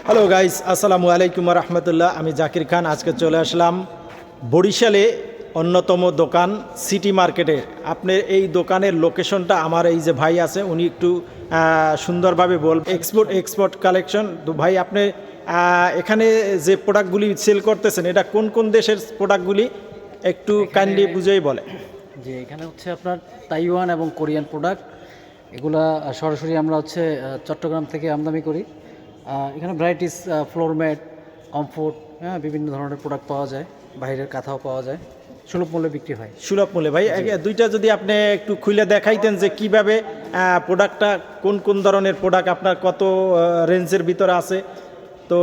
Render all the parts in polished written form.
Hello guys, আসসালামু আলাইকুম রহমতুল্লাহ। আমি জাকির খান। আজকে চলে আসলাম বরিশালে অন্যতম দোকান সিটি মার্কেটে। আপনার এই দোকানের লোকেশনটা আমার এই যে ভাই আছে উনি একটু সুন্দরভাবে বল। Export collection. তো ভাই আপনি এখানে যে প্রোডাক্টগুলি সেল করতেছেন এটা কোন কোন দেশের প্রোডাক্টগুলি একটু কাইন্ডলি বুঝেই বলে। যে এখানে হচ্ছে আপনার তাইওয়ান এবং কোরিয়ান প্রোডাক্ট, এগুলা সরাসরি আমরা হচ্ছে চট্টগ্রাম থেকে আমদানি করি। এখানে ভ্যারাইটিস ফ্লোর ম্যাট, কমফোর্ট, হ্যাঁ, বিভিন্ন ধরনের প্রোডাক্ট পাওয়া যায়। বাইরের কাঁথাও পাওয়া যায়, সুলভ মূল্যে বিক্রি হয়। সুলভ মূল্যে ভাই দুইটা যদি আপনি একটু খুলে দেখাইতেন যে কিভাবে প্রোডাক্টটা কোন কোন ধরনের প্রোডাক্ট আপনার কত রেঞ্জের ভিতরে আছে। তো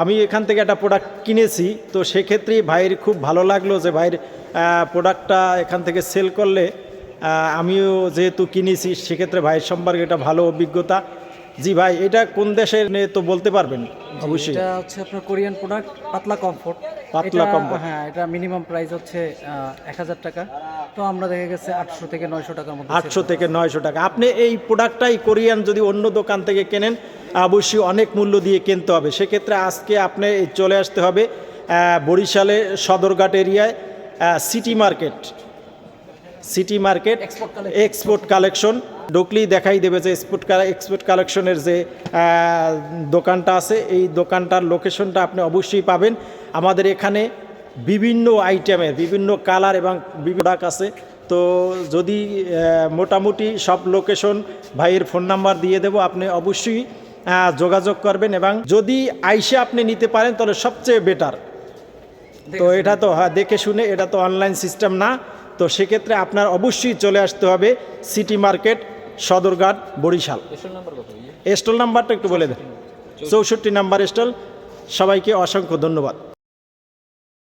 আমি এখান থেকে একটা প্রোডাক্ট কিনেছি, তো সেক্ষেত্রে ভাইয়ের খুব ভালো লাগলো যে ভাইয়ের প্রোডাক্টটা এখান থেকে সেল করলে আমিও যেহেতু কিনেছি সেক্ষেত্রে ভাইয়ের সম্পর্কে একটা ভালো অভিজ্ঞতা। জি ভাই, এটা কোন দেশের নিয়ে তো বলতে পারবেন? অবশ্যই। এটা হচ্ছে আপনার কোরিয়ান প্রোডাক্ট, পাতলা কমফোর্ট। পাতলা কমফোর্ট, হ্যাঁ, এটা মিনিমাম প্রাইস হচ্ছে 1000 টাকা। তো আমরা দেখা গেছে 800 থেকে 900 টাকার মধ্যে। 800 থেকে 900 টাকা। আপনি এই প্রোডাক্টটাই কোরিয়ান যদি অন্য দোকান থেকে কেনেন অবশ্যই অনেক মূল্য দিয়ে কিনতে হবে। সেক্ষেত্রে আজকে আপনি চলে আসতে হবে বরিশালে সদরঘাট এরিয়ায় সিটি মার্কেট এক্সপোর্ট কালেকশন। ঢুকলেই দেখাই দেবে যে এক্সপোর্ট কালেকশনের যে দোকানটা আছে, এই দোকানটার লোকেশনটা আপনি অবশ্যই পাবেন। আমাদের এখানে বিভিন্ন আইটেমের বিভিন্ন কালার এবং বিভিন্ন প্রোডাক্ট আছে। তো যদি মোটামুটি সব লোকেশন ভাইয়ের ফোন নাম্বার দিয়ে দেব, আপনি অবশ্যই যোগাযোগ করবেন এবং যদি আইসে আপনি নিতে পারেন তাহলে সবচেয়ে বেটার। তো এটা তো দেখে শুনে, এটা তো অনলাইন সিস্টেম না। তো সেক্ষেত্রে আপনার অবশ্যই চলে আসতে হবে city market Sadarghat Barishal. Stall নাম্বারটা একটু বলে দেন। 64 নাম্বার স্টল। সবাইকে অসংখ্য ধন্যবাদ।